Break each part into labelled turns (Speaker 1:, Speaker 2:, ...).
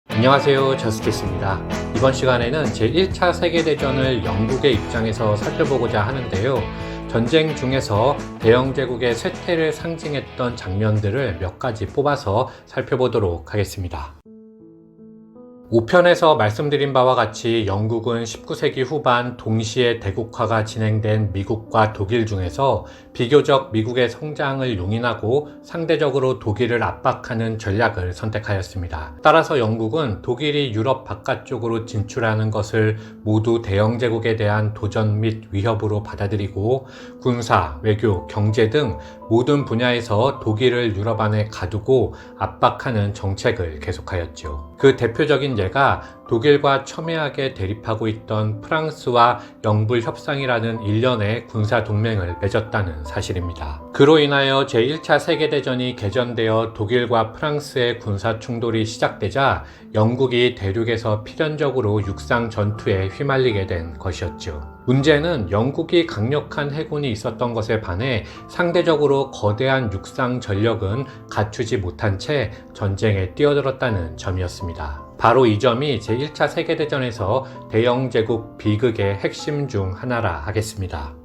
Speaker 1: 안녕하세요, 저스티스입니다. 이번 시간에는 제1차 세계대전을 영국의 입장에서 살펴보고자 하는데요. 전쟁 중에서 대영 제국의 쇠퇴를 상징했던 장면들을 몇 가지 뽑아서 살펴보도록 하겠습니다. 5편에서 말씀드린 바와 같이 영국은 19세기 후반 동시에 대국화가 진행된 미국과 독일 중에서 비교적 미국의 성장을 용인하고 상대적으로 독일을 압박하는 전략을 선택하였습니다. 따라서 영국은 독일이 유럽 바깥쪽으로 진출하는 것을 모두 대영 제국에 대한 도전 및 위협으로 받아들이고 군사, 외교, 경제 등 모든 분야에서 독일을 유럽 안에 가두고 압박하는 정책을 계속하였죠. 그 대표적인 예가 독일과 첨예하게 대립하고 있던 프랑스와 영불 협상이라는 일련의 군사 동맹을 맺었다는 사실입니다. 그로 인하여 제1차 세계대전이 개전되어 독일과 프랑스의 군사 충돌이 시작되자 영국이 대륙에서 필연적으로 육상 전투에 휘말리게 된 것이었죠. 문제는 영국이 강력한 해군이 있었던 것에 반해 상대적으로 거대한 육상 전력은 갖추지 못한 채 전쟁에 뛰어들었다는 점이었습니다. 바로 이 점이 제1차 세계대전에서 대영 제국 비극의 핵심 중 하나라 하겠습니다.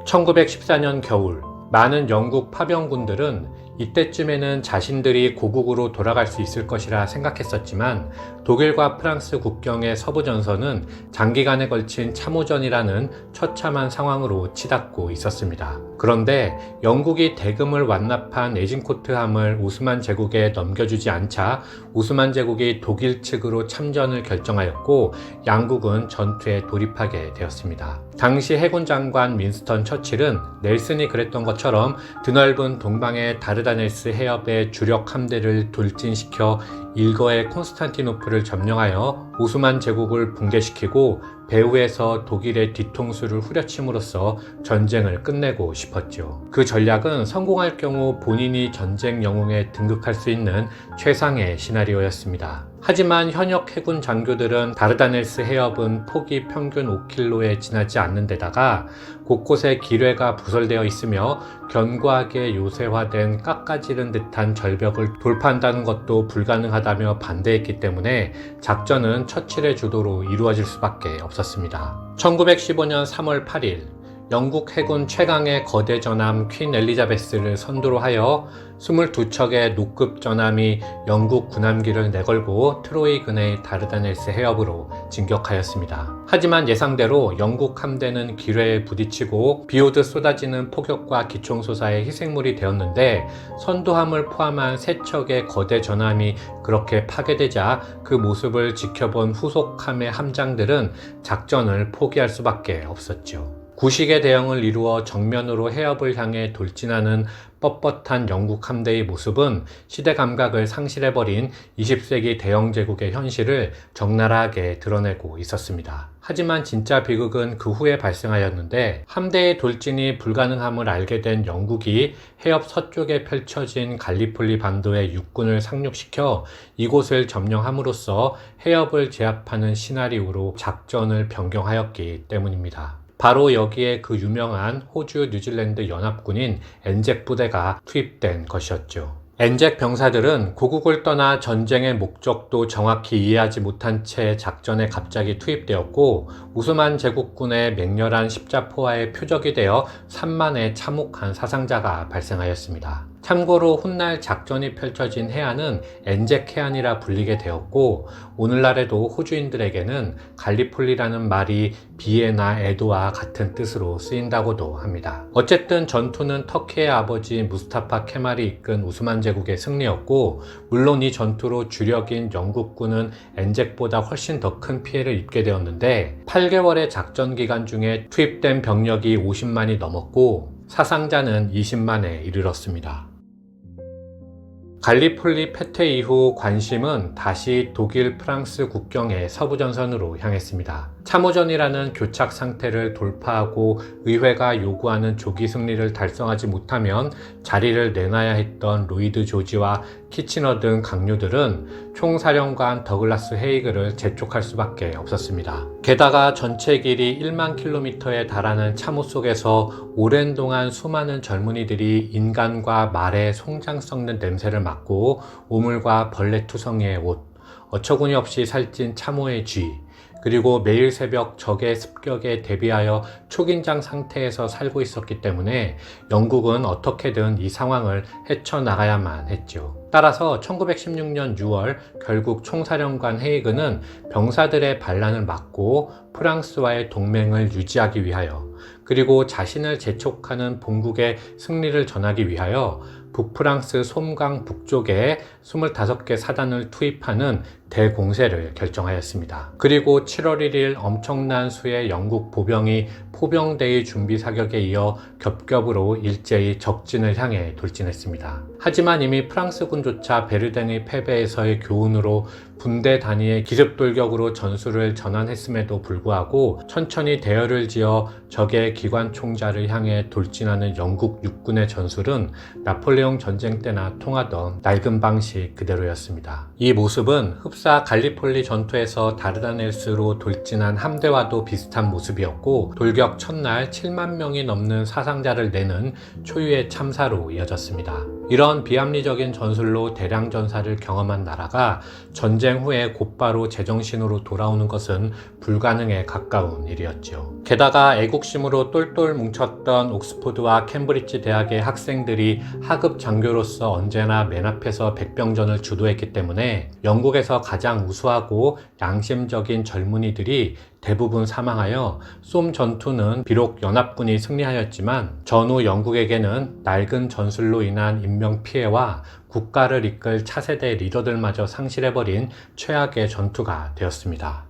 Speaker 1: 1914년 겨울, 많은 영국 파병군들은 이때쯤에는 자신들이 고국으로 돌아갈 수 있을 것이라 생각했었지만 독일과 프랑스 국경의 서부전선은 장기간에 걸친 참호전이라는 처참한 상황으로 치닫고 있었습니다. 그런데 영국이 대금을 완납한 에진코트함을 오스만 제국에 넘겨주지 않자 오스만 제국이 독일 측으로 참전을 결정하였고 양국은 전투에 돌입하게 되었습니다. 당시 해군 장관 윈스턴 처칠은 넬슨이 그랬던 것처럼 드넓은 동방의 다르다넬스 해협의 주력 함대를 돌진시켜 일거의 콘스탄티노플을 점령하여 오스만 제국을 붕괴시키고 배후에서 독일의 뒤통수를 후려침으로써 전쟁을 끝내고 싶었죠. 그 전략은 성공할 경우 본인이 전쟁 영웅에 등극할 수 있는 최상의 시나리오였습니다. 하지만 현역 해군 장교들은 다르다넬스 해협은 폭이 평균 5km에 지나지 않는 데다가 곳곳에 기뢰가 부설되어 있으며 견고하게 요새화된 깎아지른 듯한 절벽을 돌파한다는 것도 불가능하다며 반대했기 때문에 작전은 처칠의 주도로 이루어질 수밖에 없었습니다. 1915년 3월 8일 영국 해군 최강의 거대 전함 퀸 엘리자베스를 선두로 하여 22척의 노급 전함이 영국 군함기를 내걸고 트로이 근해의 다르다넬스 해협으로 진격하였습니다. 하지만 예상대로 영국 함대는 기뢰에 부딪히고 비오듯 쏟아지는 폭격과 기총소사의 희생물이 되었는데 선두함을 포함한 3척의 거대 전함이 그렇게 파괴되자 그 모습을 지켜본 후속함의 함장들은 작전을 포기할 수밖에 없었죠. 구식의 대형을 이루어 정면으로 해협을 향해 돌진하는 뻣뻣한 영국 함대의 모습은 시대 감각을 상실해버린 20세기 대영 제국의 현실을 적나라하게 드러내고 있었습니다. 하지만 진짜 비극은 그 후에 발생하였는데 함대의 돌진이 불가능함을 알게 된 영국이 해협 서쪽에 펼쳐진 갈리폴리 반도의 육군을 상륙시켜 이곳을 점령함으로써 해협을 제압하는 시나리오로 작전을 변경하였기 때문입니다. 바로 여기에 그 유명한 호주 뉴질랜드 연합군인 엔잭 부대가 투입된 것이었죠. 엔잭 병사들은 고국을 떠나 전쟁의 목적도 정확히 이해하지 못한 채 작전에 갑자기 투입되었고 오스만 제국군의 맹렬한 십자포화의 표적이 되어 3만의 참혹한 사상자가 발생하였습니다. 참고로 훗날 작전이 펼쳐진 해안은 엔잭 해안이라 불리게 되었고 오늘날에도 호주인들에게는 갈리폴리라는 말이 비애나 애도와 같은 뜻으로 쓰인다고도 합니다. 어쨌든 전투는 터키의 아버지 무스타파 케말이 이끈 오스만 제국의 승리였고 물론 이 전투로 주력인 영국군은 엔잭보다 훨씬 더 큰 피해를 입게 되었는데 8개월의 작전 기간 중에 투입된 병력이 50만이 넘었고 사상자는 20만에 이르렀습니다. 갈리폴리 패퇴 이후 관심은 다시 독일, 프랑스 국경의 서부전선으로 향했습니다. 참호전이라는 교착 상태를 돌파하고 의회가 요구하는 조기 승리를 달성하지 못하면 자리를 내놔야 했던 로이드 조지와 키치너 등 강요들은 총사령관 더글라스 헤이그를 재촉할 수밖에 없었습니다. 게다가 전체 길이 1만 킬로미터에 달하는 참호 속에서 오랜 동안 수많은 젊은이들이 인간과 말의 송장 썩는 냄새를 맡고 우물과 벌레 투성이의 옷, 어처구니 없이 살찐 참호의 쥐, 그리고 매일 새벽 적의 습격에 대비하여 초긴장 상태에서 살고 있었기 때문에 영국은 어떻게든 이 상황을 헤쳐나가야만 했죠. 따라서 1916년 6월 결국 총사령관 헤이그는 병사들의 반란을 막고 프랑스와의 동맹을 유지하기 위하여, 그리고 자신을 재촉하는 본국의 승리를 전하기 위하여 북프랑스 솜강 북쪽에 25개 사단을 투입하는 대공세를 결정하였습니다. 그리고 7월 1일 엄청난 수의 영국 보병이 포병대의 준비 사격에 이어 겹겹으로 일제히 적진을 향해 돌진했습니다. 하지만 이미 프랑스군조차 베르댕의 패배에서의 교훈으로 분대 단위의 기습돌격으로 전술을 전환했음에도 불구하고 천천히 대열을 지어 적의 기관총자를 향해 돌진하는 영국 육군의 전술은 나폴레옹 전쟁 때나 통하던 낡은 방식 그대로였습니다. 이 모습은 흡사 갈리폴리 전투에서 다르다넬스로 돌진한 함대와도 비슷한 모습이었고, 돌격 첫날 7만 명이 넘는 사상자를 내는 초유의 참사로 이어졌습니다. 이런 비합리적인 전술로 대량 전사를 경험한 나라가 전쟁 후에 곧바로 제정신으로 돌아오는 것은 불가능에 가까운 일이었죠. 게다가 애국심으로 똘똘 뭉쳤던 옥스포드와 캠브리지 대학의 학생들이 하급 장교로서 언제나 맨 앞에서 백병전을 주도했기 때문에 영국에서 가장 우수하고 양심적인 젊은이들이 대부분 사망하여 쏨 전투는 비록 연합군이 승리하였지만 전후 영국에게는 낡은 전술로 인한 인명피해와 국가를 이끌 차세대 리더들마저 상실해버린 최악의 전투가 되었습니다.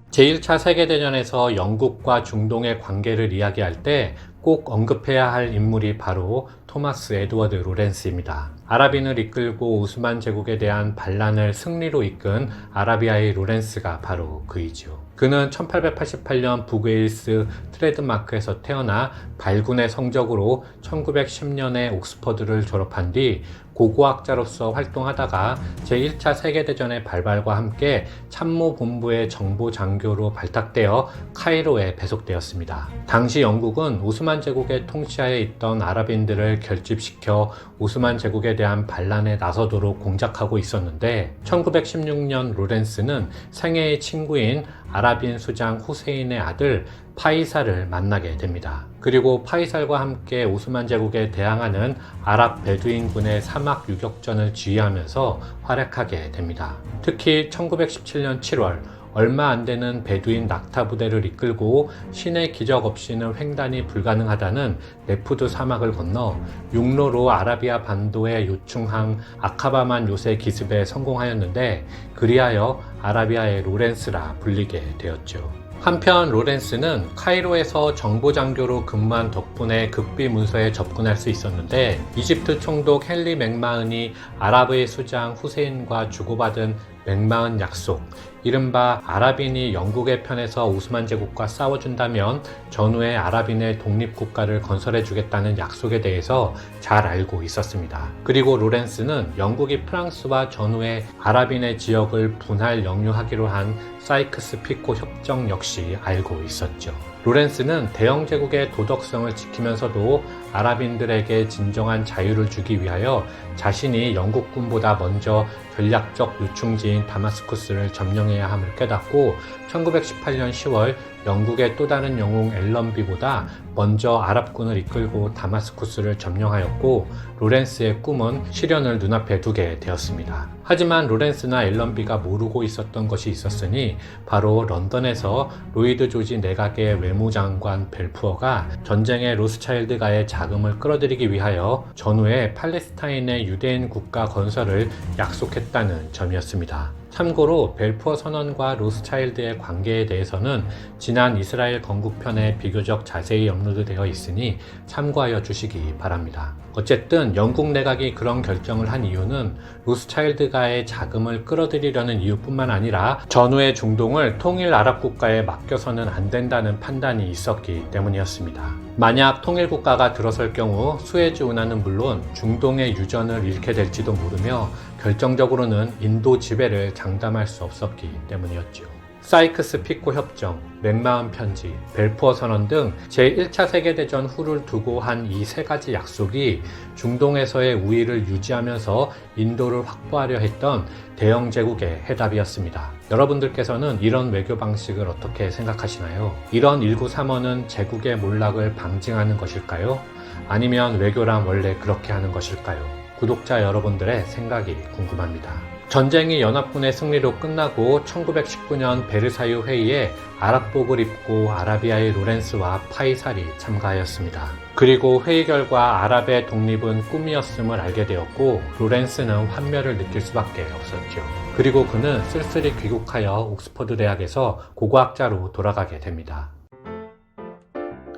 Speaker 1: 제1차 세계대전에서 영국과 중동의 관계를 이야기할 때 꼭 언급해야 할 인물이 바로 토마스 에드워드 로렌스입니다. 아라빈을 이끌고 오스만 제국에 대한 반란을 승리로 이끈 아라비아의 로렌스가 바로 그이죠. 그는 1888년 북웨일스 트레드마크에서 태어나 발군의 성적으로 1910년에 옥스퍼드를 졸업한 뒤 고고학자로서 활동하다가 제1차 세계대전의 발발과 함께 참모본부의 정보장교로 발탁되어 카이로에 배속되었습니다. 당시 영국은 오스만 제국의 통치하에 있던 아랍인들을 결집시켜 오스만 제국에 대한 반란에 나서도록 공작하고 있었는데, 1916년 로렌스는 생애의 친구인 아랍인 수장 후세인의 아들 파이살을 만나게 됩니다. 그리고 파이살과 함께 오스만 제국에 대항하는 아랍 베두인군의 사막 유격전을 지휘하면서 활약하게 됩니다. 특히 1917년 7월 얼마 안 되는 베두인 낙타 부대를 이끌고 신의 기적 없이는 횡단이 불가능하다는 네푸드 사막을 건너 육로로 아라비아 반도의 요충항 아카바만 요새 기습에 성공하였는데, 그리하여 아라비아의 로렌스라 불리게 되었죠. 한편 로렌스는 카이로에서 정보장교로 근무한 덕분에 극비 문서에 접근할 수 있었는데, 이집트 총독 헨리 맥마흔이 아랍의 수장 후세인과 주고받은 맥마흔 약속, 이른바 아랍인이 영국의 편에서 오스만 제국과 싸워준다면 전후에 아랍인의 독립국가를 건설해주겠다는 약속에 대해서 잘 알고 있었습니다. 그리고 로렌스는 영국이 프랑스와 전후에 아랍인의 지역을 분할 영유하기로 한 사이크스 피코 협정 역시 알고 있었죠. 로렌스는 대영 제국의 도덕성을 지키면서도 아랍인들에게 진정한 자유를 주기 위하여 자신이 영국군보다 먼저 전략적 요충지인 다마스쿠스를 점령해야 함을 깨닫고 1918년 10월 영국의 또 다른 영웅 앨런비보다 먼저 아랍군을 이끌고 다마스쿠스를 점령하였고, 로렌스의 꿈은 실현을 눈앞에 두게 되었습니다. 하지만 로렌스나 앨런비가 모르고 있었던 것이 있었으니 바로 런던에서 로이드 조지 내각의 외무장관 벨푸어가 전쟁의 로스차일드가의 자금을 끌어들이기 위하여 전후에 팔레스타인의 유대인 국가 건설을 약속했다는 점이었습니다. 참고로 벨푸어 선언과 로스차일드의 관계에 대해서는 지난 이스라엘 건국편에 비교적 자세히 업로드되어 있으니 참고하여 주시기 바랍니다. 어쨌든 영국 내각이 그런 결정을 한 이유는 로스차일드가의 자금을 끌어들이려는 이유뿐만 아니라 전후의 중동을 통일 아랍 국가에 맡겨서는 안 된다는 판단이 있었기 때문이었습니다. 만약 통일국가가 들어설 경우 수에즈 운하는 물론 중동의 유전을 잃게 될지도 모르며 결정적으로는 인도 지배를 장담할 수 없었기 때문이었죠. 사이크스-피코 협정, 맥마흔 편지, 벨푸어 선언 등 제1차 세계대전 후를 두고 한 이 세 가지 약속이 중동에서의 우위를 유지하면서 인도를 확보하려 했던 대영 제국의 해답이었습니다. 여러분들께서는 이런 외교 방식을 어떻게 생각하시나요? 이런 1935는 제국의 몰락을 방증하는 것일까요? 아니면 외교란 원래 그렇게 하는 것일까요? 구독자 여러분들의 생각이 궁금합니다. 전쟁이 연합군의 승리로 끝나고 1919년 베르사유 회의에 아랍복을 입고 아라비아의 로렌스와 파이살이 참가하였습니다. 그리고 회의 결과 아랍의 독립은 꿈이었음을 알게 되었고 로렌스는 환멸을 느낄 수밖에 없었죠. 그리고 그는 쓸쓸히 귀국하여 옥스퍼드 대학에서 고고학자로 돌아가게 됩니다.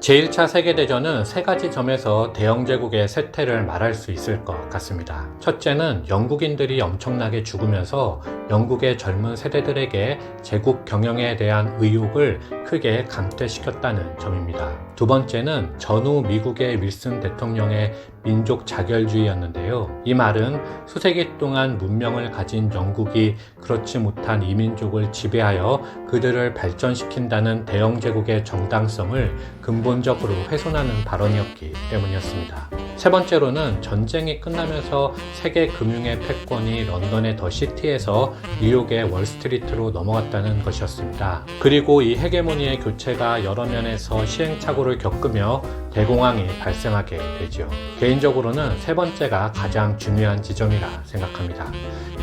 Speaker 1: 제1차 세계대전은 세 가지 점에서 대영제국의 쇠퇴를 말할 수 있을 것 같습니다. 첫째는 영국인들이 엄청나게 죽으면서 영국의 젊은 세대들에게 제국 경영에 대한 의욕을 크게 감퇴시켰다는 점입니다. 두 번째는 전후 미국의 윌슨 대통령의 민족 자결주의였는데요. 이 말은 수세기 동안 문명을 가진 영국이 그렇지 못한 이민족을 지배하여 그들을 발전시킨다는 대영제국의 정당성을 근본적으로 훼손하는 발언이었기 때문이었습니다. 세 번째로는 전쟁이 끝나면서 세계 금융의 패권이 런던의 더 시티에서 뉴욕의 월스트리트로 넘어갔다는 것이었습니다. 그리고 이 헤게모니의 교체가 여러 면에서 시행착오를 겪으며 대공황이 발생하게 되죠. 개인적으로는 세 번째가 가장 중요한 지점이라 생각합니다.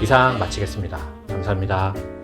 Speaker 1: 이상 마치겠습니다. 감사합니다.